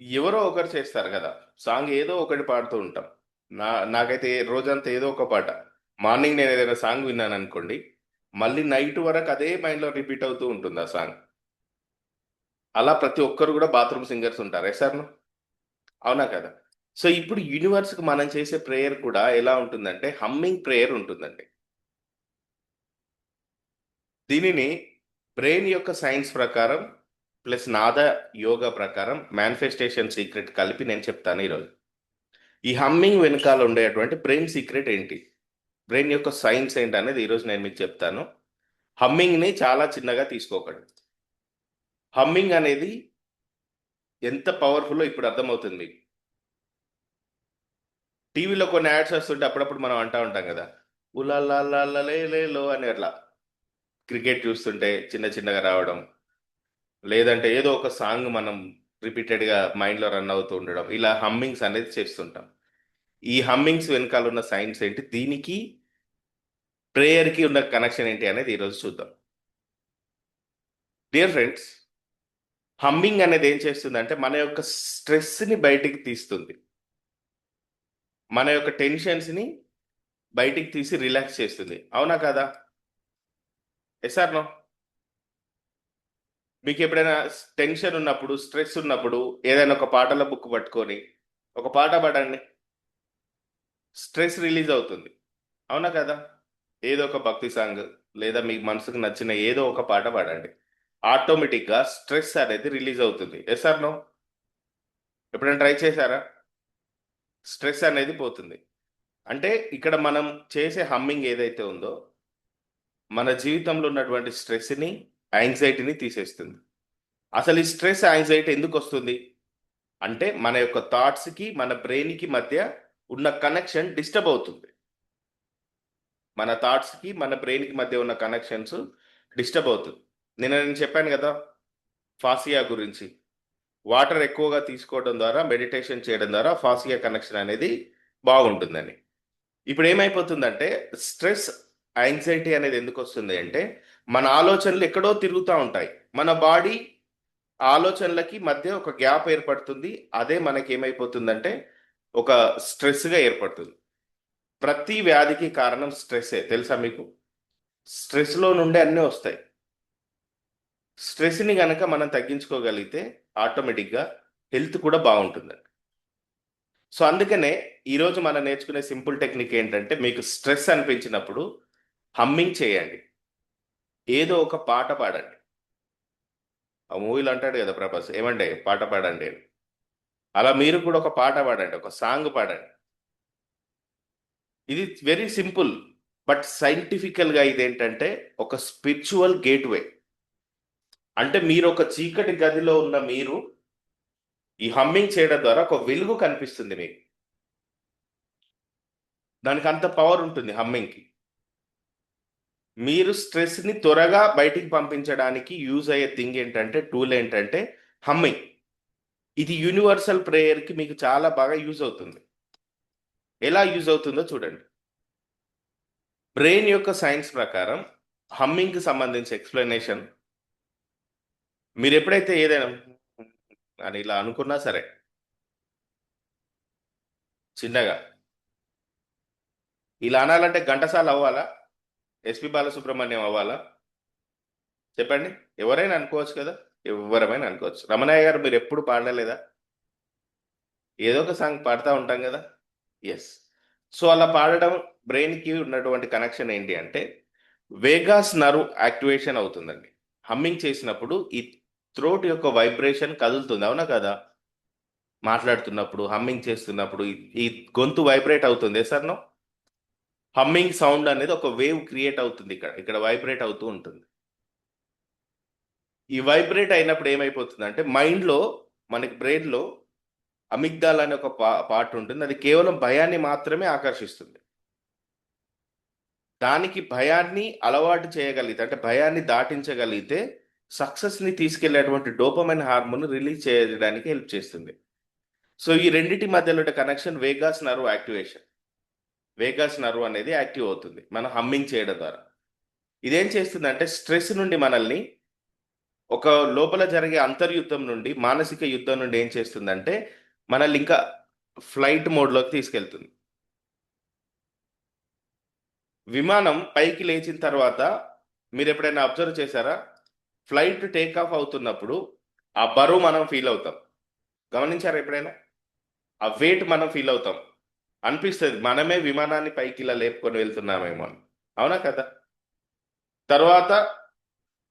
ఎవరో ఒకరు చేస్తారు కదా. సాంగ్ ఏదో ఒకటి పాడుతూ ఉంటాం. నాకైతే రోజంతా ఏదో ఒక పాట. మార్నింగ్ నేను ఏదైనా సాంగ్ విన్నాను అనుకోండి, మళ్ళీ నైట్ వరకు అదే మైండ్లో రిపీట్ అవుతూ ఉంటుంది ఆ సాంగ్. అలా ప్రతి ఒక్కరు కూడా బాత్రూమ్ సింగర్స్ ఉంటారు. సార్ అవునా కదా. సో ఇప్పుడు యూనివర్స్కి మనం చేసే ప్రేయర్ కూడా ఎలా ఉంటుందంటే హమ్మింగ్ ప్రేయర్ ఉంటుందండి. దీనిని బ్రెయిన్ యొక్క సైన్స్ ప్రకారం ప్లస్ నాద యోగా ప్రకారం మేనిఫెస్టేషన్ సీక్రెట్ కలిపి నేను చెప్తాను ఈరోజు. ఈ హమ్మింగ్ వెనకాల ఉండేటువంటి బ్రెయిన్ సీక్రెట్ ఏంటి, బ్రెయిన్ యొక్క సైన్స్ ఏంటి అనేది ఈరోజు నేను మీకు చెప్తాను. హమ్మింగ్ని చాలా చిన్నగా తీసుకోకండి. హమ్మింగ్ అనేది ఎంత పవర్ఫుల్లో ఇప్పుడు అర్థమవుతుంది మీకు. టీవీలో కొన్ని యాడ్స్ వస్తుంటే అప్పుడప్పుడు మనం అంటూ ఉంటాం కదా, ఉలాలో అని అట్లా. క్రికెట్ చూస్తుంటే చిన్న చిన్నగా రావడం, లేదంటే ఏదో ఒక సాంగ్ మనం రిపీటెడ్గా మైండ్లో రన్ అవుతూ ఉండడం, ఇలా హమ్మింగ్స్ అనేది చేస్తుంటాం. ఈ హమ్మింగ్స్ వెనకాల ఉన్న సైన్స్ ఏంటి, దీనికి ప్రేయర్కి ఉన్న కనెక్షన్ ఏంటి అనేది ఈరోజు చూద్దాం. డియర్ ఫ్రెండ్స్, హమ్మింగ్ అనేది ఏం చేస్తుందంటే మన యొక్క స్ట్రెస్ని బయటికి తీస్తుంది. మన యొక్క టెన్షన్స్ని బయటికి తీసి రిలాక్స్ చేస్తుంది. అవునా కదా. Yes or no. మీకు ఎప్పుడైనా టెన్షన్ ఉన్నప్పుడు, స్ట్రెస్ ఉన్నప్పుడు ఏదైనా ఒక పాటల బుక్ పట్టుకొని ఒక పాట పాడండి, స్ట్రెస్ రిలీజ్ అవుతుంది. అవునా కదా. ఏదో ఒక భక్తి సాంగ్ లేదా మీకు మనసుకు నచ్చిన ఏదో ఒక పాట పాడండి, ఆటోమేటిక్గా స్ట్రెస్ అనేది రిలీజ్ అవుతుంది. Yes or no. ఎప్పుడైనా ట్రై చేశారా. స్ట్రెస్ అనేది పోతుంది. అంటే ఇక్కడ మనం చేసే హమ్మింగ్ ఏదైతే ఉందో మన జీవితంలో ఉన్నటువంటి స్ట్రెస్ని, యాంగ్జైటీని తీసేస్తుంది. అసలు ఈ స్ట్రెస్ యాంగ్జైటీ ఎందుకు వస్తుంది అంటే మన యొక్క థాట్స్కి మన బ్రెయిన్కి మధ్య ఉన్న కనెక్షన్ డిస్టర్బ్ అవుతుంది. మన థాట్స్కి మన బ్రెయిన్కి మధ్య ఉన్న కనెక్షన్స్ డిస్టర్బ్ అవుతుంది. నేను చెప్పాను కదా ఫాసియా గురించి. వాటర్ ఎక్కువగా తీసుకోవడం ద్వారా, మెడిటేషన్ చేయడం ద్వారా ఫాసియా కనెక్షన్ అనేది బాగుంటుందని. ఇప్పుడు ఏమైపోతుందంటే స్ట్రెస్, యాంగ్జైటీ అనేది ఎందుకు వస్తుంది అంటే మన ఆలోచనలు ఎక్కడో తిరుగుతూ ఉంటాయి. మన బాడీ ఆలోచనలకి మధ్య ఒక గ్యాప్ ఏర్పడుతుంది. అదే మనకి ఏమైపోతుందంటే ఒక స్ట్రెస్గా ఏర్పడుతుంది. ప్రతి వ్యాధికి కారణం స్ట్రెస్సే, తెలుసా మీకు. స్ట్రెస్లో నుండి అన్నీ వస్తాయి. స్ట్రెస్ని కనుక మనం తగ్గించుకోగలిగితే ఆటోమేటిక్గా హెల్త్ కూడా బాగుంటుందండి. సో అందుకనే ఈరోజు మనం నేర్చుకునే సింపుల్ టెక్నిక్ ఏంటంటే మీకు స్ట్రెస్ అనిపించినప్పుడు హమ్మింగ్ చేయండి, ఏదో ఒక పాట పాడండి. ఆ మూవీలో అంటాడు కదా ప్రభాస్, ఏమంటే పాట పాడండి అని. అలా మీరు కూడా ఒక పాట పాడండి, ఒక సాంగ్ పాడండి. ఇది వెరీ సింపుల్. బట్ సైంటిఫికల్గా ఇదేంటంటే ఒక స్పిరిచువల్ గేట్వే. అంటే మీరు ఒక చీకటి గదిలో ఉన్న మీరు ఈ హమ్మింగ్ చేయడం ద్వారా ఒక వెలుగు కనిపిస్తుంది మీకు. దానికి అంత పవర్ ఉంటుంది హమ్మింగ్కి. మీరు స్ట్రెస్ని త్వరగా బయటికి పంపించడానికి యూజ్ అయ్యే థింగ్ ఏంటంటే, టూల్ ఏంటంటే హమ్మింగ్. ఇది యూనివర్సల్ ప్రేయర్కి మీకు చాలా బాగా యూజ్ అవుతుంది. ఎలా యూజ్ అవుతుందో చూడండి. బ్రెయిన్ యొక్క సైన్స్ ప్రకారం హమ్మింగ్కి సంబంధించి ఎక్స్ప్లెనేషన్, మీరు ఎప్పుడైతే ఏదైనా అని ఇలా అనుకున్నా సరే చిన్నగా ఇలా అనాలంటే ఘంటసాల అవ్వాలా, ఎస్పి బాలసుబ్రహ్మణ్యం అవ్వాలా, చెప్పండి. ఎవరైనా అనుకోవచ్చు కదా. ఎవరమైనా అనుకోవచ్చు. రమణయ్య గారు మీరు ఎప్పుడు పాడలేదా. ఏదో ఒక సాంగ్ పాడుతూ ఉంటాం కదా. ఎస్. సో అలా పాడడం బ్రెయిన్కి ఉన్నటువంటి కనెక్షన్ ఏంటి అంటే వేగాస్ నర్వ్ యాక్టివేషన్ అవుతుందండి. హమ్మింగ్ చేసినప్పుడు ఈ థ్రోట్ యొక్క వైబ్రేషన్ కదులుతుంది. అవునా కదా. మాట్లాడుతున్నప్పుడు, హమ్మింగ్ చేస్తున్నప్పుడు ఈ గొంతు వైబ్రేట్ అవుతుంది. Sir no. హమ్మింగ్ సౌండ్ అనేది ఒక వేవ్ క్రియేట్ అవుతుంది, ఇక్కడ ఇక్కడ వైబ్రేట్ అవుతూ ఉంటుంది. ఈ వైబ్రేట్ అయినప్పుడు ఏమైపోతుంది అంటే మైండ్లో, మనకి బ్రెయిన్లో అమిగ్దాల్ అనే ఒక పార్ట్ ఉంటుంది. అది కేవలం భయాన్ని మాత్రమే ఆకర్షిస్తుంది. దానికి భయాన్ని అలవాటు చేయగలిగితే, అంటే భయాన్ని దాటించగలిగితే సక్సెస్ని తీసుకెళ్లేటువంటి డోపమైన్ హార్మోన్ రిలీజ్ చేయడానికి హెల్ప్ చేస్తుంది. సో ఈ రెండిటి మధ్యలో ఉండే connection Vegas nerve activation. Vegas nerve అనేది యాక్టివ్ అవుతుంది మనం హమ్మింగ్ చేయడం ద్వారా. ఇదేం చేస్తుంది అంటే స్ట్రెస్ నుండి మనల్ని ఒక లోపల జరిగే అంతర్యుద్ధం నుండి, మానసిక యుద్ధం నుండి ఏం చేస్తుందంటే మనల్ని ఇంకా ఫ్లైట్ మోడ్లోకి తీసుకెళ్తుంది. విమానం పైకి లేచిన తర్వాత మీరు ఎప్పుడైనా అబ్జర్వ్ చేశారా? ఫ్లైట్ టేక్ ఆఫ్ అవుతున్నప్పుడు ఆ బరువు మనం ఫీల్ అవుతాం. గమనించారా ఎప్పుడైనా? ఆ వెయిట్ మనం ఫీల్ అవుతాం. అనిపిస్తుంది మనమే విమానాన్ని పైకి ఇలా లేపుకొని వెళ్తున్నామేమో అని. అవునా కదా? తర్వాత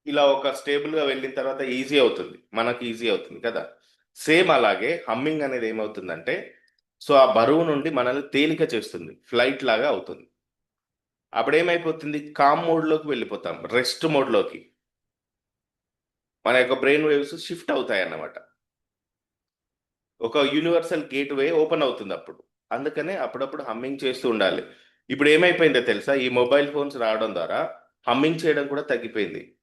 ఇలా ఒక స్టేబుల్గా వెళ్ళిన తర్వాత ఈజీ అవుతుంది, మనకి ఈజీ అవుతుంది కదా. సేమ్ అలాగే హమ్మింగ్ అనేది ఏమవుతుందంటే, సో ఆ బరువు నుండి మనల్ని తేలిక చేస్తుంది, ఫ్లైట్ లాగా అవుతుంది. అప్పుడు ఏమైపోతుంది, కామ్ మోడ్లోకి వెళ్ళిపోతాం, రెస్ట్ మోడ్లోకి. మన యొక్క బ్రెయిన్ వేవ్స్ షిఫ్ట్ అవుతాయి అన్నమాట. ఒక యూనివర్సల్ గేట్ వే ఓపెన్ అవుతుంది అప్పుడు. అందుకనే అప్పుడప్పుడు హమ్మింగ్ చేస్తూ ఉండాలి. ఇప్పుడు ఏమైపోయిందో తెలుసా, ఈ మొబైల్ ఫోన్స్ రావడం ద్వారా హమ్మింగ్ చేయడం కూడా తగ్గిపోయింది.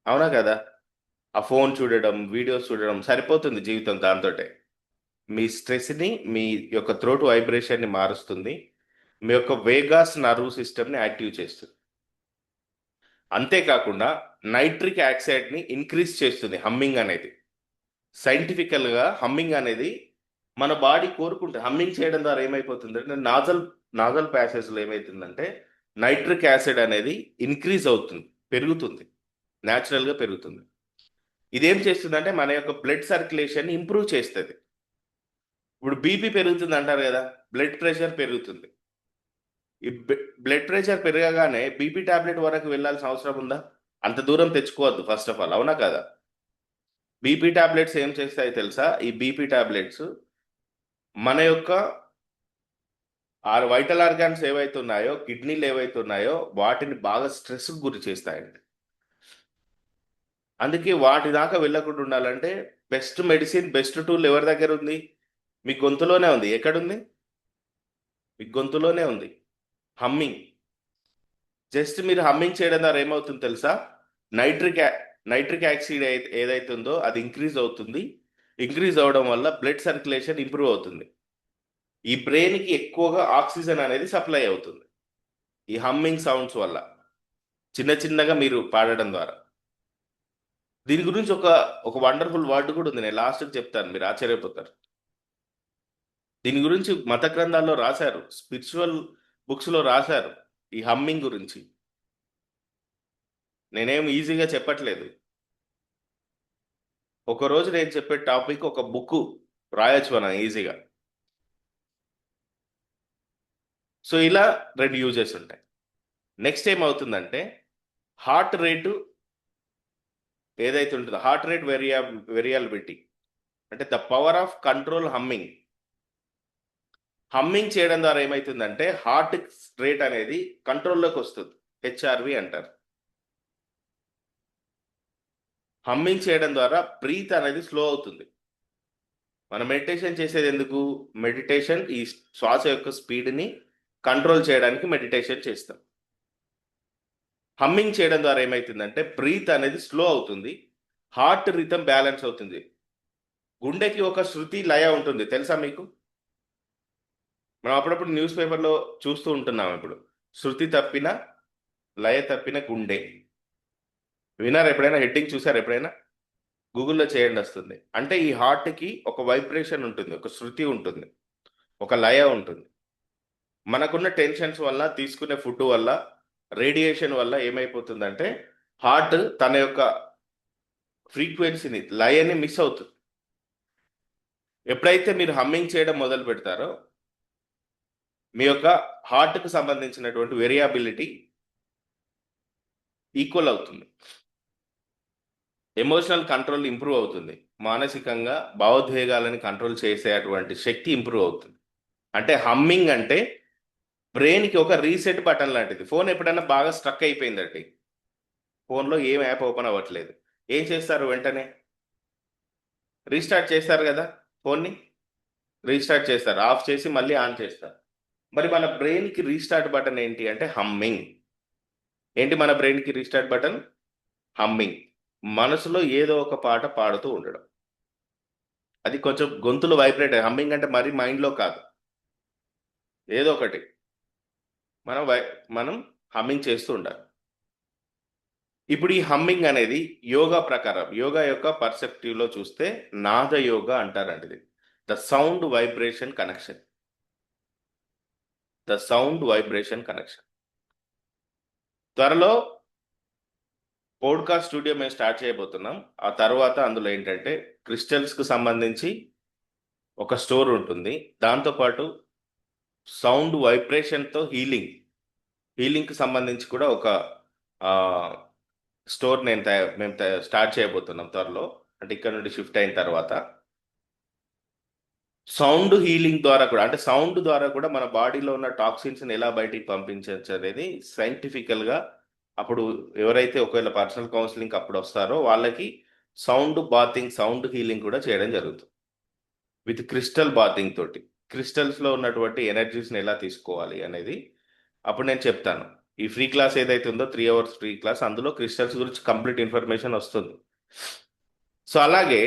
అవునా కదా? ఆ ఫోన్ చూడడం, వీడియోస్ చూడడం సరిపోతుంది జీవితం దాంతోటే. మీ స్ట్రెస్ని, మీ యొక్క థ్రోట్ వైబ్రేషన్ని మారుస్తుంది, మీ యొక్క వేగాస్ నర్వ్ సిస్టమ్ని యాక్టివ్ చేస్తుంది. అంతేకాకుండా నైట్రిక్ ఆక్సైడ్ని ఇంక్రీజ్ చేస్తుంది హమ్మింగ్ అనేది. సైంటిఫికల్గా హమ్మింగ్ అనేది మన బాడీ కోరుకుంటుంది. హమ్మింగ్ చేయడం ద్వారా ఏమైపోతుందంటే నాజల్ నాజల్ ప్యాసేజ్లో ఏమవుతుందంటే నైట్రిక్ యాసిడ్ అనేది ఇంక్రీజ్ అవుతుంది, పెరుగుతుంది, న్యాచురల్గా పెరుగుతుంది. ఇదేం చేస్తుందంటే మన యొక్క బ్లడ్ సర్క్యులేషన్ ఇంప్రూవ్ చేస్తుంది. ఇప్పుడు బీపీ పెరుగుతుంది అంటారు కదా, బ్లడ్ ప్రెషర్ పెరుగుతుంది. ఈ బ్లడ్ ప్రెషర్ పెరగగానే బీపీ టాబ్లెట్ వరకు వెళ్ళాల్సిన అవసరం ఉందా? అంత దూరం తెచ్చుకోవద్దు ఫస్ట్ ఆఫ్ ఆల్. అవునా కదా? బీపీ టాబ్లెట్స్ ఏం చేస్తాయి తెలుసా? ఈ బీపీ టాబ్లెట్స్ మన యొక్క వైటల్ ఆర్గాన్స్ ఏవైతే ఉన్నాయో, కిడ్నీలు ఏవైతే ఉన్నాయో వాటిని బాగా స్ట్రెస్కి గురి చేస్తాయండి. అందుకే వాటి దాకా వెళ్ళకుండా ఉండాలంటే బెస్ట్ మెడిసిన్, బెస్ట్ టూల్ ఎవరి దగ్గర ఉంది? మీ గొంతులోనే ఉంది. ఎక్కడుంది? మీ గొంతులోనే ఉంది. హమ్మింగ్. జస్ట్ మీరు హమ్మింగ్ చేయడం ద్వారా ఏమవుతుంది తెలుసా? నైట్రిక్ యా- నైట్రిక్ యాక్సిడ్ ఏదైతే ఉందో అది ఇంక్రీజ్ అవుతుంది. ఇంక్రీజ్ అవడం వల్ల బ్లడ్ సర్క్యులేషన్ ఇంప్రూవ్ అవుతుంది. ఈ బ్రెయిన్కి ఎక్కువగా ఆక్సిజన్ అనేది సప్లై అవుతుంది ఈ హమ్మింగ్ సౌండ్స్ వల్ల, చిన్న చిన్నగా మీరు పాడడం ద్వారా. దీని గురించి ఒక ఒక వండర్ఫుల్ వర్డ్ కూడా ఉంది, నేను లాస్ట్కి చెప్తాను, మీరు ఆశ్చర్యపోతారు. దీని గురించి మత గ్రంథాల్లో రాశారు, స్పిరిచువల్ బుక్స్లో రాశారు ఈ హమ్మింగ్ గురించి. నేనేం ఈజీగా చెప్పట్లేదు. ఒక రోజు నేను చెప్పే టాపిక్ ఒక బుక్ రాయొచ్చు మనం ఈజీగా. సో ఇలా రెండు యూజెస్ ఉంటాయి. నెక్స్ట్ ఏమవుతుందంటే హార్ట్ రేటు ఏదైతే ఉంటుందో, హార్ట్ రేట్ వెరియాబిలిటీ అంటే the power of control humming. Humming చేయడం ద్వారా ఏమవుతుందంటే హార్ట్ రేట్ అనేది కంట్రోల్లోకి వస్తుంది, హెచ్ఆర్వి అంటారు. హమ్మింగ్ చేయడం ద్వారా బ్రీత్ అనేది స్లో అవుతుంది. మనం మెడిటేషన్ చేసేది ఎందుకు? మెడిటేషన్ ఈ శ్వాస యొక్క స్పీడ్ని కంట్రోల్ చేయడానికి మెడిటేషన్ చేస్తాం. హమ్మింగ్ చేయడం ద్వారా ఏమవుతుందంటే బ్రీత్ అనేది స్లో అవుతుంది, హార్ట్ రిథమ్ బ్యాలెన్స్ అవుతుంది. గుండెకి ఒక శృతి లయ ఉంటుంది, తెలుసా మీకు? మనం అప్పుడప్పుడు న్యూస్ పేపర్లో చూస్తూ ఉంటున్నాం ఇప్పుడు, శృతి తప్పిన, లయ తప్పిన గుండె. విన్నారు ఎప్పుడైనా? హెడ్డింగ్ చూసారు ఎప్పుడైనా? గూగుల్లో చేయండి, వస్తుంది. అంటే ఈ హార్ట్కి ఒక వైబ్రేషన్ ఉంటుంది, ఒక శృతి ఉంటుంది, ఒక లయ ఉంటుంది. మనకున్న టెన్షన్స్ వల్ల, తీసుకునే ఫుడ్ వల్ల, రేడియేషన్ వల్ల ఏమైపోతుందంటే హార్ట్ తన యొక్క ఫ్రీక్వెన్సీని, లయని మిస్ అవుతుంది. ఎప్పుడైతే మీరు హమ్మింగ్ చేయడం మొదలు పెడతారో మీ యొక్క హార్ట్కి సంబంధించినటువంటి వేరియాబిలిటీ ఈక్వల్ అవుతుంది, ఎమోషనల్ కంట్రోల్ ఇంప్రూవ్ అవుతుంది, మానసికంగా భావోద్వేగాలని కంట్రోల్ చేసేటువంటి శక్తి ఇంప్రూవ్ అవుతుంది. అంటే హమ్మింగ్ అంటే బ్రెయిన్కి ఒక రీసెట్ బటన్ లాంటిది. ఫోన్ ఎప్పుడైనా బాగా స్ట్రక్ అయిపోయిందండి, ఫోన్లో ఏం యాప్ ఓపెన్ అవ్వట్లేదు, ఏం చేస్తారు? వెంటనే రీస్టార్ట్ చేస్తారు కదా, ఫోన్ని రీస్టార్ట్ చేస్తారు, ఆఫ్ చేసి మళ్ళీ ఆన్ చేస్తారు. మరి మన బ్రెయిన్కి రీస్టార్ట్ బటన్ ఏంటి అంటే హమ్మింగ్. ఏంటి మన బ్రెయిన్కి రీస్టార్ట్ బటన్? హమ్మింగ్. మనసులో ఏదో ఒక పాట పాడుతూ ఉండడం. అది కొంచెం గొంతులో వైబ్రేట్, హమ్మింగ్ అంటే మరి మైండ్లో కాదు, ఏదో ఒకటి మనం మనం హమ్మింగ్ చేస్తూ ఉండాలి. ఇప్పుడు ఈ హమ్మింగ్ అనేది యోగా ప్రకారం, యోగా యొక్క పర్సెప్టివ్ లో చూస్తే నాద యోగా అంటారండి ఇది. The sound vibration connection. The sound vibration connection. త్వరలో పోడ్కాస్ట్ స్టూడియో మేము స్టార్ట్ చేయబోతున్నాం. ఆ తర్వాత అందులో ఏంటంటే క్రిస్టల్స్ కు సంబంధించి ఒక స్టోర్ ఉంటుంది. దాంతోపాటు సౌండ్ వైబ్రేషన్తో హీలింగ్కి సంబంధించి కూడా ఒక స్టోర్ మేము స్టార్ట్ చేయబోతున్నాం త్వరలో. అంటే ఇక్కడ నుండి షిఫ్ట్ అయిన తర్వాత సౌండ్ హీలింగ్ ద్వారా కూడా, అంటే సౌండ్ ద్వారా కూడా మన బాడీలో ఉన్న టాక్సిన్స్ని ఎలా బయటికి పంపించవచ్చు అనేది సైంటిఫికల్గా అప్పుడు ఎవరైతే ఒకవేళ పర్సనల్ కౌన్సిలింగ్ అప్పుడు వస్తారో వాళ్ళకి సౌండ్ బాతింగ్, సౌండ్ హీలింగ్ కూడా చేయడం జరుగుతుంది విత్ క్రిస్టల్ బాతింగ్ తోటి. క్రిస్టల్స్లో ఉన్నటువంటి ఎనర్జీస్ని ఎలా తీసుకోవాలి అనేది అప్పుడు నేను చెప్తాను. ఈ ఫ్రీ క్లాస్ ఏదైతే ఉందో 3 అవర్స్ ఫ్రీ క్లాస్, అందులో క్రిస్టల్స్ గురించి కంప్లీట్ ఇన్ఫర్మేషన్ వస్తుంది. సో అలాగే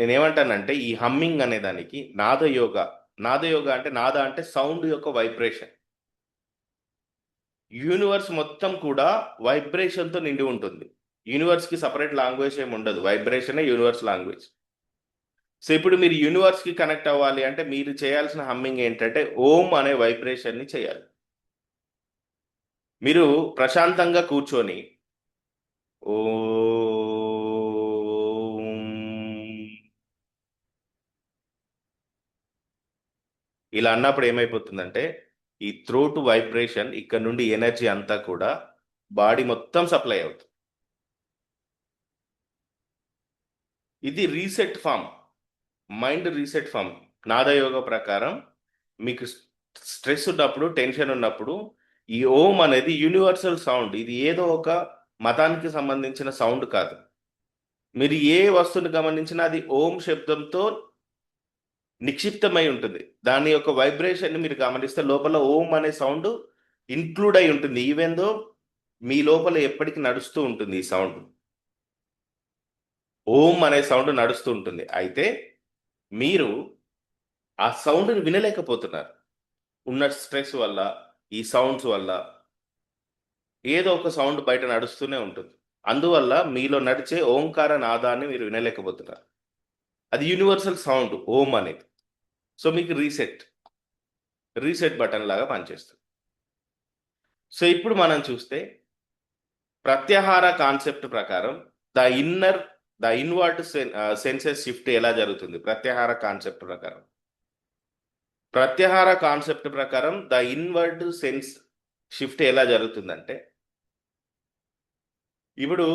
నేనేమంటానంటే ఈ హమ్మింగ్ అనే దానికి నాద యోగా అంటే నాద అంటే సౌండ్ యొక్క వైబ్రేషన్. యూనివర్స్ మొత్తం కూడా వైబ్రేషన్తో నిండి ఉంటుంది. యూనివర్స్కి సపరేట్ లాంగ్వేజ్ ఏమి ఉండదు, వైబ్రేషనే యూనివర్స్ లాంగ్వేజ్. సో ఇప్పుడు మీరు యూనివర్స్కి కనెక్ట్ అవ్వాలి అంటే మీరు చేయాల్సిన హమ్మింగ్ ఏంటంటే ఓం అనే వైబ్రేషన్ని చేయాలి. మీరు ప్రశాంతంగా కూర్చొని ఓ ఇలా అన్నప్పుడు ఏమైపోతుందంటే ఈ థ్రోట్ వైబ్రేషన్ ఇక్కడ నుండి ఎనర్జీ అంతా కూడా బాడీ మొత్తం సప్లై అవుతుంది. ఇది reset form, mind reset form. Nadayoga ప్రకారం మీకు స్ట్రెస్ ఉన్నప్పుడు, టెన్షన్ ఉన్నప్పుడు ఈ ఓం అనేది యూనివర్సల్ సౌండ్. ఇది ఏదో ఒక మతానికి సంబంధించిన సౌండ్ కాదు. మీరు ఏ వస్తువుని గమనించినా అది ఓం శబ్దంతో నిక్షిప్తమై ఉంటుంది. దాని యొక్క వైబ్రేషన్ మీరు గమనిస్తే లోపల ఓం అనే సౌండ్ ఇన్క్లూడ్ అయి ఉంటుంది. ఈవెన్ దో మీ లోపల ఎప్పటికీ నడుస్తూ ఉంటుంది ఈ సౌండ్. ఓం అనే సౌండ్ నడుస్తూ ఉంటుంది. అయితే మీరు ఆ సౌండ్ని వినలేకపోతున్నారు. ఉన్న స్ట్రెస్ వల్ల, ఈ సౌండ్స్ వల్ల ఏదో ఒక సౌండ్ బయట నడుస్తూనే ఉంటుంది. అందువల్ల మీలో నడిచే ఓంకార నాదాన్ని మీరు వినలేకపోతున్నారు. అది యూనివర్సల్ సౌండ్ ఓం అనేది. సో మీకు రీసెట్ బటన్ లాగా పనిచేస్తుంది. సో ఇప్పుడు మనం చూస్తే ప్రత్యాహార కాన్సెప్ట్ ప్రకారం ద ఇన్వర్ట్ సెన్సెస్ షిఫ్ట్ ఎలా జరుగుతుంది. ప్రత్యాహార కాన్సెప్ట్ ప్రకారం ద ఇన్వర్ట్ సెన్స్ షిఫ్ట్ ఎలా జరుగుతుందంటే ఇప్పుడు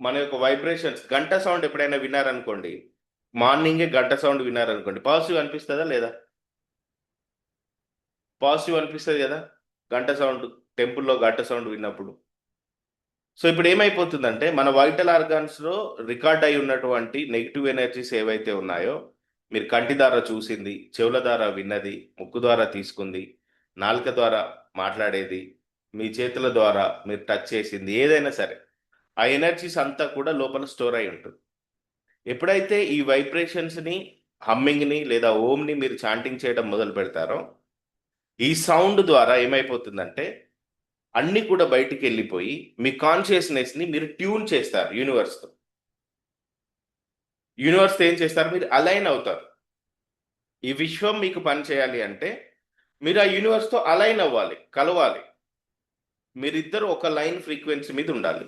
మన యొక్క వైబ్రేషన్స్, గంట సౌండ్ ఎప్పుడైనా విన్నారనుకోండి, మార్నింగే గంట సౌండ్ విన్నారనుకోండి, పాజిటివ్ అనిపిస్తుందా లేదా? పాజిటివ్ అనిపిస్తుంది కదా గంట సౌండ్, టెంపుల్లో గంట సౌండ్ విన్నప్పుడు. సో ఇప్పుడు ఏమైపోతుందంటే మన వైటల్ ఆర్గాన్స్లో రికార్డ్ అయి ఉన్నటువంటి నెగిటివ్ ఎనర్జీస్ ఏవైతే ఉన్నాయో, మీరు కంటి ద్వారా చూసింది, చెవుల ద్వారా విన్నది, ముక్కు ద్వారా తీసుకుంది, నాలుక ద్వారా మాట్లాడేది, మీ చేతుల ద్వారా మీరు టచ్ చేసింది, ఏదైనా సరే ఆ ఎనర్జీస్ అంతా కూడా లోపల స్టోర్ అయి ఉంటుంది. ఎప్పుడైతే ఈ వైబ్రేషన్స్ని, హమ్మింగ్ని లేదా ఓమ్ని మీరు చాంటింగ్ చేయడం మొదలు పెడతారో, ఈ సౌండ్ ద్వారా ఏమైపోతుందంటే అన్ని కూడా బయటికి వెళ్ళిపోయి మీ కాన్షియస్నెస్ని మీరు ట్యూన్ చేస్తారు యూనివర్స్తో. యూనివర్స్తో ఏం చేస్తారు? మీరు అలైన్ అవుతారు. ఈ విశ్వం మీకు పని చేయాలి అంటే మీరు ఆ యూనివర్స్తో అలైన్ అవ్వాలి, కలవాలి. మీరిద్దరు ఒక లైన్ ఫ్రీక్వెన్సీ మీద ఉండాలి.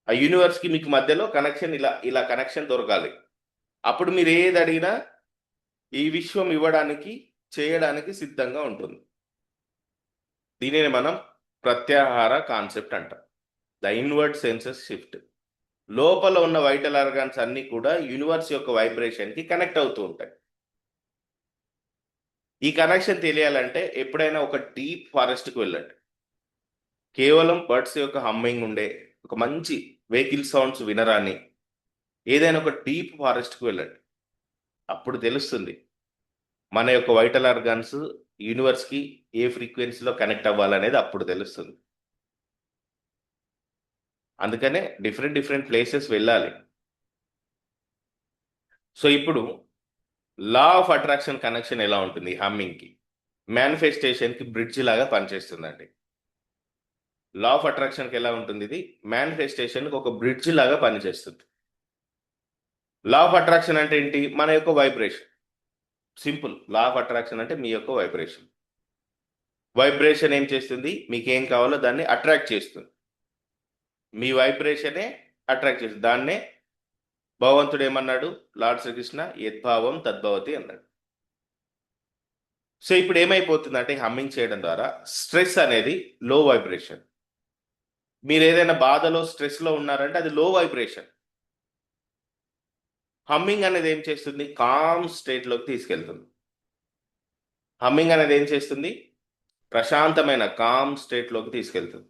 ఆ యూనివర్స్కి మీకు మధ్యలో కనెక్షన్ ఇలా కనెక్షన్ దొరకాలి. అప్పుడు మీరు ఏది అడిగినా ఈ విశ్వం ఇవ్వడానికి, చేయడానికి సిద్ధంగా ఉంటుంది. దీనిని మనం ప్రత్యాహార కాన్సెప్ట్ అంటాం. The invert senses shift. లోపల ఉన్న వైటల్ ఆర్గాన్స్ అన్నీ కూడా యూనివర్స్ యొక్క వైబ్రేషన్కి కనెక్ట్ అవుతూ ఉంటాయి. ఈ కనెక్షన్ తెలియాలంటే ఎప్పుడైనా ఒక డీప్ ఫారెస్ట్కి వెళ్ళండి. కేవలం బర్డ్స్ యొక్క హమ్మింగ్ ఉండే ఒక మంచి వెహికల్ సౌండ్స్ వినరాని ఏదైనా ఒక డీప్ ఫారెస్ట్కి వెళ్ళండి. అప్పుడు తెలుస్తుంది మన యొక్క వైటల్ ఆర్గాన్స్ యూనివర్స్కి ఏ ఫ్రీక్వెన్సీలో కనెక్ట్ అవ్వాలనేది అప్పుడు తెలుస్తుంది. అందుకనే డిఫరెంట్ ప్లేసెస్ వెళ్ళాలి. సో ఇప్పుడు లా ఆఫ్ అట్రాక్షన్ కనెక్షన్ ఎలా ఉంటుంది? హమ్మింగ్కి, మేనిఫెస్టేషన్కి బ్రిడ్జ్ లాగా పనిచేస్తుందండి. లా ఆఫ్ అట్రాక్షన్కి ఎలా ఉంటుంది, ఇది మేనిఫెస్టేషన్కి ఒక బ్రిడ్జ్ లాగా పనిచేస్తుంది. లా ఆఫ్ అట్రాక్షన్ అంటే ఏంటి? మన యొక్క vibration. Simple. Law of attraction అంటే మీ యొక్క వైబ్రేషన్. వైబ్రేషన్ ఏం చేస్తుంది? మీకు ఏం కావాలో దాన్ని అట్రాక్ట్ చేస్తుంది. మీ వైబ్రేషనే అట్రాక్ట్ చేస్తుంది. దాన్నే భగవంతుడు ఏమన్నాడు? లార్డ్ శ్రీకృష్ణ యద్భావం తద్భవతి అన్నాడు. సో ఇప్పుడు ఏమైపోతుందంటే హమ్మింగ్ చేయడం ద్వారా స్ట్రెస్ అనేది లో వైబ్రేషన్. మీరు ఏదైనా బాధలో స్ట్రెస్లో ఉన్నారంటే అది లో వైబ్రేషన్. హమ్మింగ్ అనేది ఏం చేస్తుంది? కామ్ స్టేట్లోకి తీసుకెళ్తుంది. హమ్మింగ్ అనేది ఏం చేస్తుంది? ప్రశాంతమైన కామ్ స్టేట్లోకి తీసుకెళ్తుంది.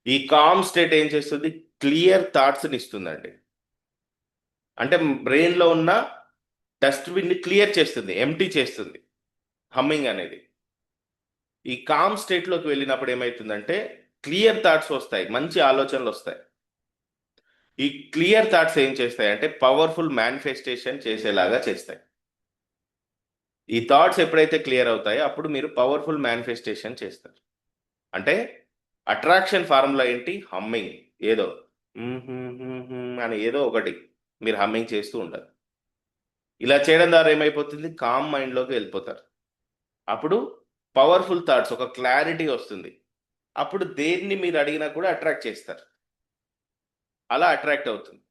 ఈ కామ్ స్టేట్ ఏం చేస్తుంది? క్లియర్ థాట్స్ని ఇస్తుందండి. అంటే బ్రెయిన్లో ఉన్న డస్ట్బిన్ని క్లియర్ చేస్తుంది, ఎంటీ చేస్తుంది హమ్మింగ్ అనేది. ఈ కామ్ స్టేట్లోకి వెళ్ళినప్పుడు ఏమవుతుందంటే క్లియర్ థాట్స్ వస్తాయి, మంచి ఆలోచనలు వస్తాయి. ఈ క్లియర్ థాట్స్ ఏం చేస్తాయి అంటే పవర్ఫుల్ మేనిఫెస్టేషన్ చేసేలాగా చేస్తాయి. ఈ థాట్స్ ఎప్పుడైతే క్లియర్ అవుతాయో అప్పుడు మీరు పవర్ఫుల్ మేనిఫెస్టేషన్ చేస్తారు. అంటే అట్రాక్షన్ ఫార్ములా ఏంటి? హమ్మింగ్. ఏదో అని ఏదో ఒకటి మీరు హమ్మింగ్ చేస్తూ ఉంటారు. ఇలా చేయడం ద్వారా ఏమైపోతుంది? కామ్ మైండ్లోకి వెళ్ళిపోతారు. అప్పుడు పవర్ఫుల్ థాట్స్, ఒక క్లారిటీ వస్తుంది. అప్పుడు దేన్ని మీరు అడిగినా కూడా అట్రాక్ట్ చేస్తారు. అలా అట్రాక్ట్ అవుతుంది.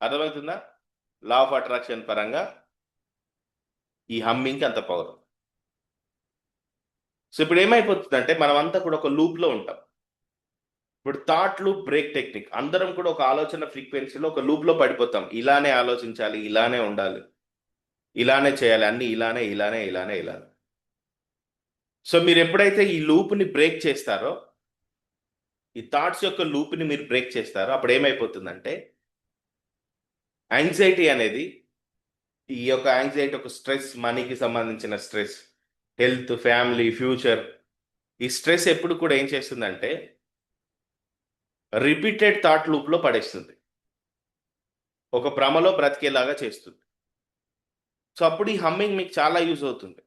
అర్థమవుతుందా? లా ఆఫ్ అట్రాక్షన్ పరంగా ఈ హమ్మింగ్కి అంత పవర్. సో ఇప్పుడు ఏమైపోతుందంటే మనమంతా కూడా ఒక లూప్లో ఉంటాం. ఇప్పుడు థాట్ లూప్ బ్రేక్ టెక్నిక్, అందరం కూడా ఒక ఆలోచన ఫ్రీక్వెన్సీలో ఒక లూప్లో పడిపోతాం. ఇలానే ఆలోచించాలి, ఇలానే ఉండాలి, ఇలానే చేయాలి, అన్ని ఇలానే ఇలానే ఇలానే ఇలానే. సో మీరు ఎప్పుడైతే ఈ లూప్ని బ్రేక్ చేస్తారో, ఈ థాట్స్ యొక్క లూప్ని మీరు బ్రేక్ చేస్తారో, అప్పుడు ఏమైపోతుందంటే యాంగ్జైటీ అనేది, ఈ యొక్క యాంగ్జైటీ ఒక స్ట్రెస్, మనీకి సంబంధించిన స్ట్రెస్, హెల్త్, ఫ్యామిలీ, ఫ్యూచర్, ఈ స్ట్రెస్ ఎప్పుడు కూడా ఏం చేస్తుందంటే రిపీటెడ్ థాట్ లూప్లో పడేస్తుంది, ఒక భ్రమలో బ్రతికేలాగా చేస్తుంది. సో అప్పుడు ఈ హమ్మింగ్ మీకు చాలా యూజ్ అవుతుంది.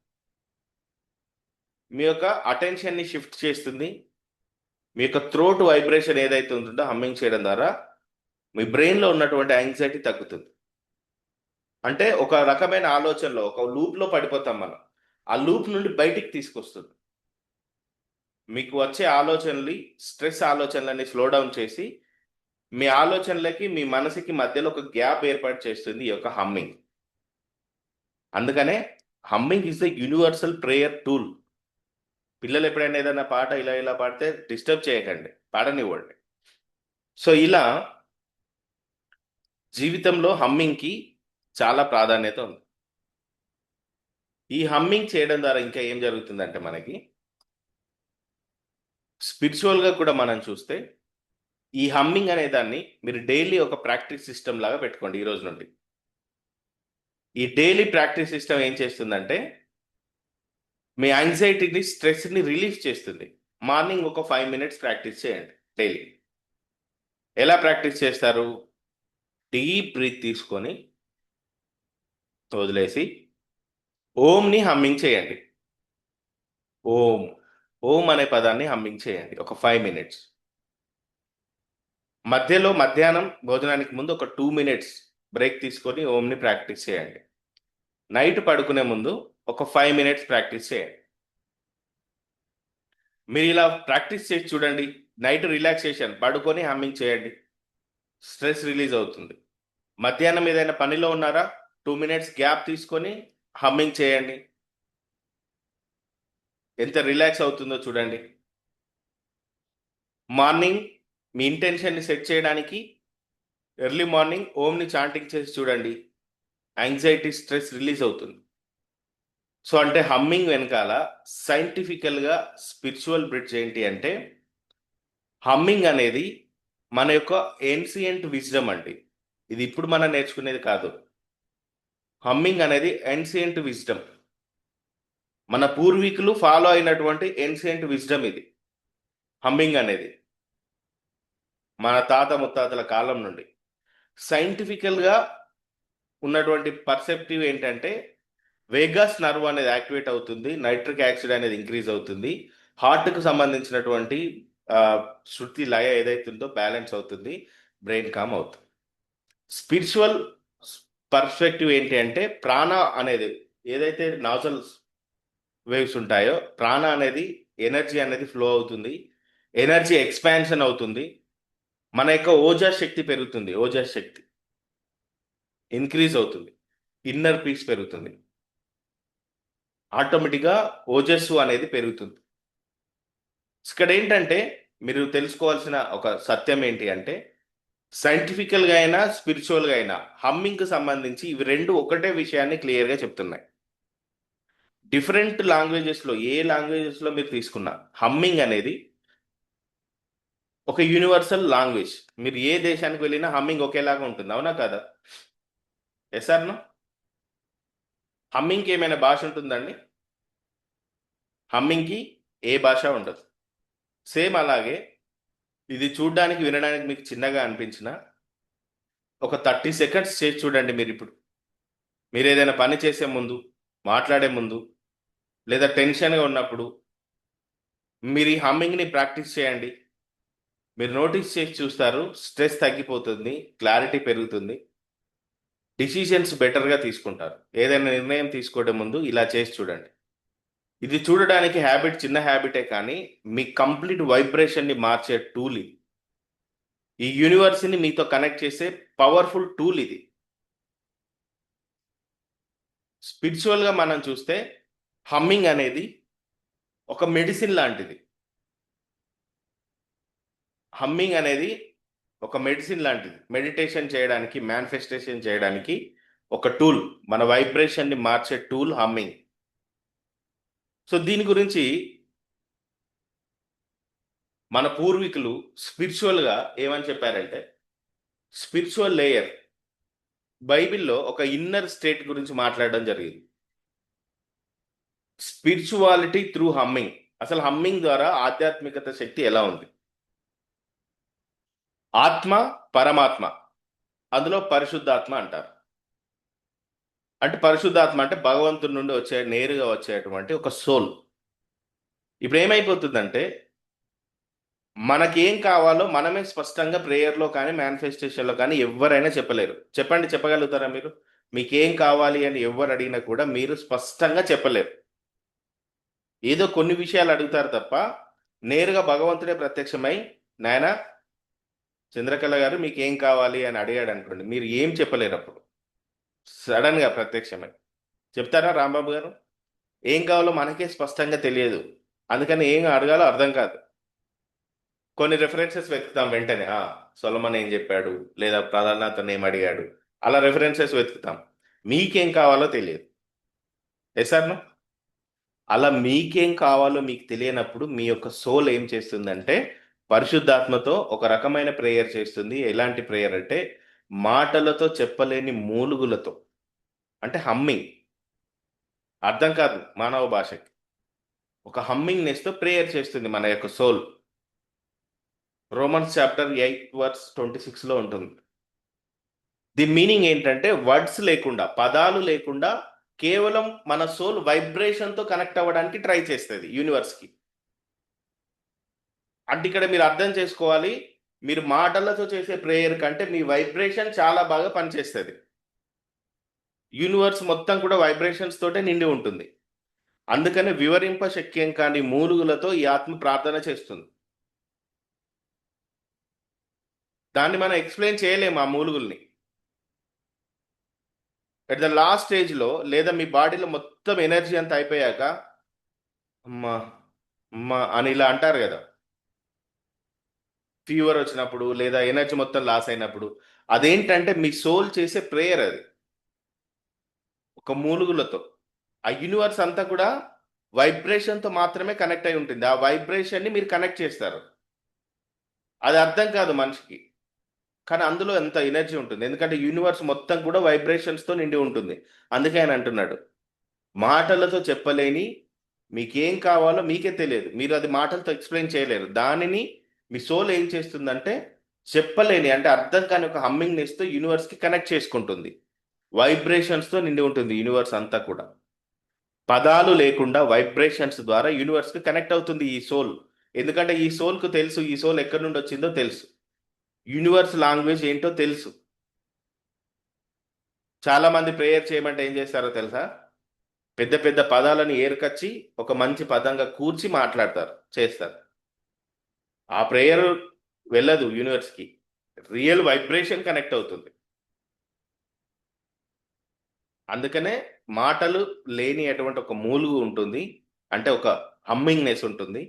మీ యొక్క అటెన్షన్ని షిఫ్ట్ చేస్తుంది. మీ యొక్క థ్రోట్ వైబ్రేషన్ ఏదైతే ఉంటుందో హమ్మింగ్ చేయడం ద్వారా మీ బ్రెయిన్లో ఉన్నటువంటి యాంగ్జైటీ తగ్గుతుంది. అంటే ఒక రకమైన ఆలోచనలో, ఒక లూప్లో పడిపోతాం మనం. ఆ లూప్ నుండి బయటికి తీసుకొస్తుంది. మీకు వచ్చే ఆలోచనలు, స్ట్రెస్ ఆలోచనలని స్లో డౌన్ చేసి మీ ఆలోచనలకి మీ మనసుకి మధ్యలో ఒక గ్యాప్ ఏర్పాటు చేస్తుంది ఈ యొక్క హమ్మింగ్. అందుకనే humming is the universal prayer tool. పిల్లలు ఎప్పుడైనా ఏదైనా పాట ఇలా ఇలా పాడితే డిస్టర్బ్ చేయకండి, పాడనివ్వండి. సో ఇలా జీవితంలో హమ్మింగ్కి చాలా ప్రాధాన్యత ఉంది. ఈ హమ్మింగ్ చేయడం ద్వారా ఇంకా ఏం జరుగుతుందంటే మనకి స్పిరిచువల్గా కూడా మనం చూస్తే ఈ హమ్మింగ్ అనే దాన్ని మీరు డైలీ ఒక ప్రాక్టీస్ సిస్టమ్ లాగా పెట్టుకోండి ఈ రోజు నుండి. ఈ డైలీ ప్రాక్టీస్ సిస్టమ్ ఏం చేస్తుందంటే మీ యాంగ్జైటీని, స్ట్రెస్ని రిలీఫ్ చేస్తుంది. మార్నింగ్ ఒక 5 minutes ప్రాక్టీస్ చేయండి డైలీ. ఎలా ప్రాక్టీస్ చేస్తారు? డీప్ బ్రీత్ తీసుకొని వదిలేసి ఓంని హమ్మింగ్ చేయండి. ఓం, ఓం అనే పదాన్ని హమ్మింగ్ చేయండి ఒక 5 minutes. మధ్యలో మధ్యాహ్నం భోజనానికి ముందు ఒక 2 minutes బ్రేక్ తీసుకొని ఓంని ప్రాక్టీస్ చేయండి. నైట్ పడుకునే ముందు ఒక 5 minutes ప్రాక్టీస్ చేయండి. మీరు ఇలా ప్రాక్టీస్ చేసి చూడండి. నైట్ రిలాక్సేషన్, పడుకొని హమ్మింగ్ చేయండి, స్ట్రెస్ రిలీజ్ అవుతుంది. మధ్యాహ్నం ఏదైనా పనిలో ఉన్నారా, 2 minutes గ్యాప్ తీసుకొని హమ్మింగ్ చేయండి, ఎంత రిలాక్స్ అవుతుందో చూడండి. మార్నింగ్ మీ ఇంటెన్షన్ని సెట్ చేయడానికి ఎర్లీ మార్నింగ్ ఓంని చాంటింగ్ చేసి చూడండి, యాంగ్జైటీ, స్ట్రెస్ రిలీజ్ అవుతుంది. సో అంటే హమ్మింగ్ వెనకాల సైంటిఫికల్గా స్పిరిచువల్ బ్రిడ్జ్ ఏంటి అంటే హమ్మింగ్ అనేది మన యొక్క ఏన్సియంట్ విజ్డమ్ అండి. ఇది ఇప్పుడు మనం నేర్చుకునేది కాదు. హమ్మింగ్ అనేది ఏన్సియంట్ విజ్డమ్, మన పూర్వీకులు ఫాలో అయినటువంటి ఏన్సియంట్ విజ్డమ్ ఇది. హమ్మింగ్ అనేది మన తాత ముత్తాతల కాలం నుండి సైంటిఫికల్గా ఉన్నటువంటి పర్సెప్టివ్ ఏంటంటే వేగస్ నర్వ్ అనేది యాక్టివేట్ అవుతుంది, నైట్రిక్ యాసిడ్ అనేది ఇంక్రీజ్ అవుతుంది, హార్ట్కు సంబంధించినటువంటి ఆ, శృతి లయ ఏదైతే ఉందో బ్యాలెన్స్ అవుతుంది, బ్రెయిన్ కామ్ అవుతుంది. స్పిరిచువల్ పర్స్పెక్టివ్ ఏంటి అంటే ప్రాణ అనేది ఏదైతే నాజల్ వేవ్స్ ఉంటాయో, ప్రాణ అనేది ఎనర్జీ అనేది ఫ్లో అవుతుంది, ఎనర్జీ ఎక్స్పాన్షన్ అవుతుంది, మన యొక్క ఓజస్ శక్తి పెరుగుతుంది, ఓజస్ శక్తి ఇంక్రీజ్ అవుతుంది, ఇన్నర్ పీస్ పెరుగుతుంది, ఆటోమేటిక్గా ఓజస్సు అనేది పెరుగుతుంది. ఇక్కడ ఏంటంటే మీరు తెలుసుకోవాల్సిన ఒక సత్యం ఏంటి అంటే, సైంటిఫికల్గా అయినా స్పిరిచువల్గా అయినా హమ్మింగ్కి సంబంధించి ఇవి రెండు ఒకటే విషయాన్ని క్లియర్గా చెప్తున్నాయి. డిఫరెంట్ లాంగ్వేజెస్లో ఏ లాంగ్వేజెస్లో మీరు తీసుకున్నా హమ్మింగ్ అనేది ఒక యూనివర్సల్ లాంగ్వేజ్. మీరు ఏ దేశానికి వెళ్ళినా హమ్మింగ్ ఒకేలాగా ఉంటుంది, అవునా కదా? Yes or no? హమ్మింగ్కి ఏమైనా భాష ఉంటుందండి? హమ్మింగ్కి ఏ భాష ఉండదు. సేమ్ అలాగే ఇది చూడడానికి వినడానికి మీకు చిన్నగా అనిపించిన ఒక 30 సెకండ్స్ చేసి చూడండి. మీరు ఇప్పుడు మీరు ఏదైనా పని చేసే ముందు, మాట్లాడే ముందు, లేదా టెన్షన్గా ఉన్నప్పుడు మీరు ఈ హమ్మింగ్ని ప్రాక్టీస్ చేయండి. మీరు నోటీస్ చేసి చూస్తారు, స్ట్రెస్ తగ్గిపోతుంది, క్లారిటీ పెరుగుతుంది, డిసిషన్స్ బెటర్గా తీసుకుంటారు. ఏదైనా నిర్ణయం తీసుకోవడం ముందు ఇలా చేసి చూడండి. ఇది చూడడానికి హ్యాబిట్ చిన్న హ్యాబిటే కానీ మీ కంప్లీట్ వైబ్రేషన్ని మార్చే టూల్ ఇది. ఈ యూనివర్స్ని మీతో కనెక్ట్ చేసే పవర్ఫుల్ టూల్ ఇది. స్పిరిచువల్గా మనం చూస్తే హమ్మింగ్ అనేది ఒక మెడిసిన్ లాంటిది. హమ్మింగ్ అనేది ఒక మెడిసిన్ లాంటిది. మెడిటేషన్ చేయడానికి, మేనిఫెస్టేషన్ చేయడానికి ఒక టూల్, మన వైబ్రేషన్ని మార్చే టూల్ హమ్మింగ్. సో దీని గురించి మన పూర్వీకులు స్పిరిచువల్గా ఏమని చెప్పారంటే, స్పిరిచువల్ లేయర్ బైబిల్లో ఒక ఇన్నర్ స్టేట్ గురించి మాట్లాడడం జరిగింది. Spirituality through humming. అసలు హమ్మింగ్ ద్వారా ఆధ్యాత్మికత శక్తి ఎలా ఉంది? ఆత్మ, పరమాత్మ, అందులో పరిశుద్ధాత్మ అంటారు. అంటే పరిశుద్ధాత్మ అంటే భగవంతుడి నుండి వచ్చే నేరుగా వచ్చేటువంటి ఒక సోల్. ఇప్పుడు ఏమైపోతుందంటే మనకేం కావాలో మనమే స్పష్టంగా ప్రేయర్లో కానీ మేనిఫెస్టేషన్లో కానీ ఎవరైనా చెప్పలేరు. చెప్పండి, చెప్పగలుగుతారా మీరు? మీకేం కావాలి అని ఎవరు అడిగినా కూడా మీరు స్పష్టంగా చెప్పలేరు. ఏదో కొన్ని విషయాలు అడుగుతారు తప్ప నేరుగా భగవంతుడే ప్రత్యక్షమై నాయన చంద్రకళ గారు మీకు ఏం కావాలి అని అడిగాడు అనుకోండి, మీరు ఏం చెప్పలేరు. అప్పుడు సడన్గా ప్రత్యక్షమై చెప్తారా రాంబాబు గారు? ఏం కావాలో మనకే స్పష్టంగా తెలియదు, అందుకని ఏం అడగాలో అర్థం కాదు. కొన్ని రెఫరెన్సెస్ వెతుకుతాం వెంటనే, సొలమన్ ఏం చెప్పాడు, లేదా ప్రధానతను ఏం అడిగాడు, అలా రెఫరెన్సెస్ వెతుకుతాం. మీకేం కావాలో తెలియదు. Yes or no? అలా మీకేం కావాలో మీకు తెలియనప్పుడు మీ యొక్క సోల్ ఏం చేస్తుందంటే పరిశుద్ధాత్మతో ఒక రకమైన ప్రేయర్ చేస్తుంది. ఎలాంటి ప్రేయర్ అంటే మాటలతో చెప్పలేని మూలుగులతో, అంటే హమ్మింగ్. అర్థం కాదు మానవ భాషకి. ఒక హమ్మింగ్ నెస్తో ప్రేయర్ చేస్తుంది మన యొక్క సోల్. రోమన్స్ చాప్టర్ 8 verse 26లో ఉంటుంది. దీని మీనింగ్ ఏంటంటే వర్డ్స్ లేకుండా, పదాలు లేకుండా కేవలం మన సోల్ వైబ్రేషన్తో కనెక్ట్ అవ్వడానికి ట్రై చేస్తుంది యూనివర్స్కి. అంటే ఇక్కడ మీరు అర్థం చేసుకోవాలి, మీరు మాటలతో చేసే ప్రేయర్ కంటే మీ వైబ్రేషన్ చాలా బాగా పనిచేస్తుంది. యూనివర్స్ మొత్తం కూడా వైబ్రేషన్స్ తోటే నిండి ఉంటుంది. అందుకని వివరింప శక్యం కాని మూలుగులతో ఈ ఆత్మ ప్రార్థన చేస్తుంది. దాన్ని మనం ఎక్స్ప్లెయిన్ చేయలేము ఆ మూలుగుల్ని. ఎట్ ద లాస్ట్ స్టేజ్లో లేదా మీ బాడీలో మొత్తం ఎనర్జీ అంతా అయిపోయాక అమ్మా అమ్మా అని ఇలా అంటారు కదా, ఫీవర్ వచ్చినప్పుడు లేదా ఎనర్జీ మొత్తం లాస్ అయినప్పుడు. అదేంటంటే మీ సోల్ చేసే ప్రేయర్. అది ఒక మూలుగులతో. ఆ యూనివర్స్ అంతా కూడా వైబ్రేషన్తో మాత్రమే కనెక్ట్ అయి ఉంటుంది. ఆ వైబ్రేషన్ని మీరు కనెక్ట్ చేస్తారు. అది అర్థం కాదు మనిషికి, కానీ అందులో ఎంత ఎనర్జీ ఉంటుంది. ఎందుకంటే యూనివర్స్ మొత్తం కూడా వైబ్రేషన్స్తో నిండి ఉంటుంది. అందుకే ఆయన అంటున్నాడు, మాటలతో చెప్పలేని మీకేం కావాలో మీకే తెలియదు, మీరు అది మాటలతో ఎక్స్ప్లెయిన్ చేయలేరు. దానిని మీ సోల్ ఏం చేస్తుందంటే చెప్పలేని, అంటే అర్థం కాని ఒక హమ్మింగ్ నెస్తో యూనివర్స్కి కనెక్ట్ చేసుకుంటుంది. వైబ్రేషన్స్తో నిండి ఉంటుంది యూనివర్స్ అంతా కూడా. పదాలు లేకుండా వైబ్రేషన్స్ ద్వారా యూనివర్స్కి కనెక్ట్ అవుతుంది ఈ సోల్. ఎందుకంటే ఈ సోల్కు తెలుసు ఈ సోల్ ఎక్కడి నుండి వచ్చిందో తెలుసు, యూనివర్స్ లాంగ్వేజ్ ఏంటో తెలుసు. చాలా మంది ప్రేయర్ చేయమంటే ఏం చేస్తారో తెలుసా? పెద్ద పెద్ద పదాలను ఏరుకచ్చి ఒక మంచి పదంగా కూర్చి మాట్లాడతారు, చేస్తారు. ఆ ప్రేయర్ వెళ్ళదు యూనివర్స్కి, రియల్ వైబ్రేషన్ కనెక్ట్ అవుతుంది. అందుకనే మాటలు లేని అటువంటి ఒక మూలుగు ఉంటుంది, అంటే ఒక హమ్మింగ్నెస్ ఉంటుంది.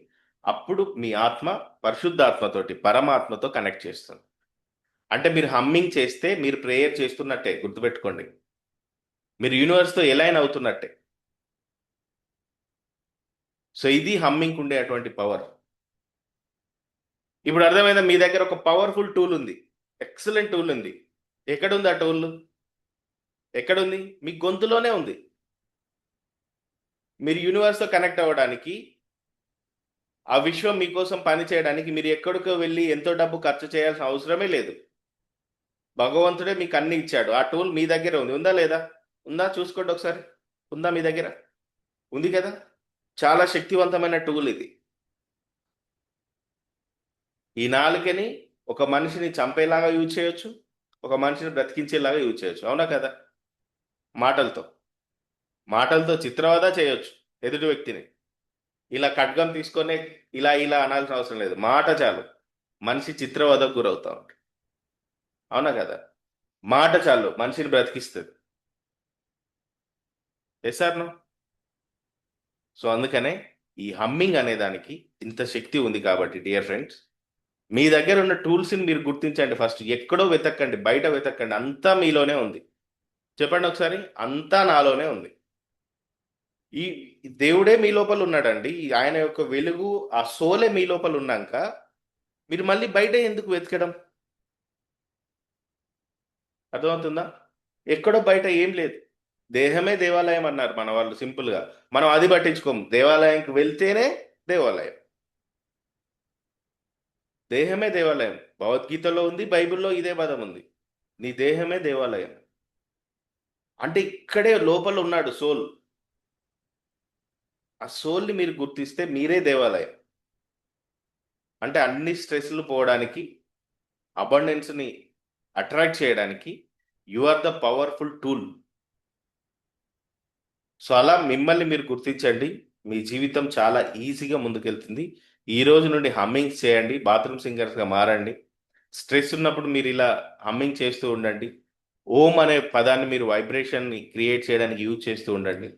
అప్పుడు మీ ఆత్మ పరిశుద్ధాత్మతోటి పరమాత్మతో కనెక్ట్ చేస్తుంది. అంటే మీరు హమ్మింగ్ చేస్తే మీరు ప్రేయర్ చేస్తున్నట్టే, గుర్తుపెట్టుకోండి. మీరు యూనివర్స్తో ఎలైన్ అవుతున్నట్టే. సో ఇది హమ్మింగ్ ఉండే అటువంటి పవర్. ఇప్పుడు అర్థమైందా? మీ దగ్గర ఒక పవర్ఫుల్ టూల్ ఉంది, ఎక్సలెంట్ టూల్ ఉంది. ఎక్కడుంది ఆ టూల్? ఎక్కడుంది? మీ గొంతులోనే ఉంది. మీరు యూనివర్స్తో కనెక్ట్ అవ్వడానికి, ఆ విశ్వం మీకోసం పని చేయడానికి మీరు ఎక్కడికో వెళ్ళి ఎంతో డబ్బు ఖర్చు చేయాల్సిన అవసరమే లేదు. భగవంతుడే మీకు అన్ని ఇచ్చాడు. ఆ టూల్ మీ దగ్గర ఉంది. ఉందా లేదా? ఉందా? చూసుకోండి ఒకసారి. ఉందా మీ దగ్గర? ఉంది కదా. చాలా శక్తివంతమైన టూల్ ఇది. ఈ నాలుకని ఒక మనిషిని చంపేలాగా యూజ్ చేయొచ్చు, ఒక మనిషిని బ్రతికించేలాగా యూజ్ చేయొచ్చు. అవునా కదా? మాటలతో మాటలతో చిత్రవద చేయొచ్చు ఎదుటి వ్యక్తిని. ఇలా ఖడ్గం తీసుకొని ఇలా ఇలా అనాల్సిన అవసరం లేదు, మాట చాలు మనిషి చిత్రవదకు గురవుతా ఉంటాడు. అవునా కదా? మాట చాలు మనిషిని బ్రతికిస్తుంది. Yes or no? సో అందుకనే ఈ హమ్మింగ్ అనే దానికి ఇంత శక్తి ఉంది. కాబట్టి డియర్ ఫ్రెండ్స్, మీ దగ్గర ఉన్న టూల్స్ని మీరు గుర్తించండి. ఫస్ట్ ఎక్కడో వెతక్కండి, బయట వెతక్కండి, అంతా మీలోనే ఉంది. చెప్పండి ఒకసారి, అంతా నాలోనే ఉంది. ఈ దేవుడే మీ లోపల ఉన్నాడండి. ఆయన యొక్క వెలుగు, ఆ సోలే మీ లోపల ఉన్నాక మీరు మళ్ళీ బయట ఎందుకు వెతకడం? అర్థమవుతుందా? ఎక్కడో బయట ఏం లేదు. దేహమే దేవాలయం అన్నారు మన వాళ్ళు సింపుల్గా. మనం అది పట్టించుకోము. దేవాలయంకి వెళ్తేనే దేవాలయం. దేహమే దేవాలయం. భగవద్గీతలో ఉంది, బైబిల్లో ఇదే పదం ఉంది. నీ దేహమే దేవాలయం. అంటే ఇక్కడే లోపల ఉన్నాడు సోల్. ఆ సోల్ని మీరు గుర్తిస్తే మీరే దేవాలయం. అంటే అన్ని స్ట్రెస్లు పోవడానికి, అబండెన్స్ని అట్రాక్ట్ చేయడానికి you are the powerful tool. So అలా మిమ్మల్ని మీరు గుర్తించండి, మీ జీవితం చాలా ఈజీగా ముందుకెళ్తుంది. ఈ రోజు నుండి హమ్మింగ్స్ చేయండి, బాత్రూమ్ సింగర్స్గా మారండి. స్ట్రెస్ ఉన్నప్పుడు మీరు ఇలా హమ్మింగ్ చేస్తూ ఉండండి. ఓం అనే పదాన్ని మీరు వైబ్రేషన్ని క్రియేట్ చేయడానికి యూజ్ చేస్తూ ఉండండి.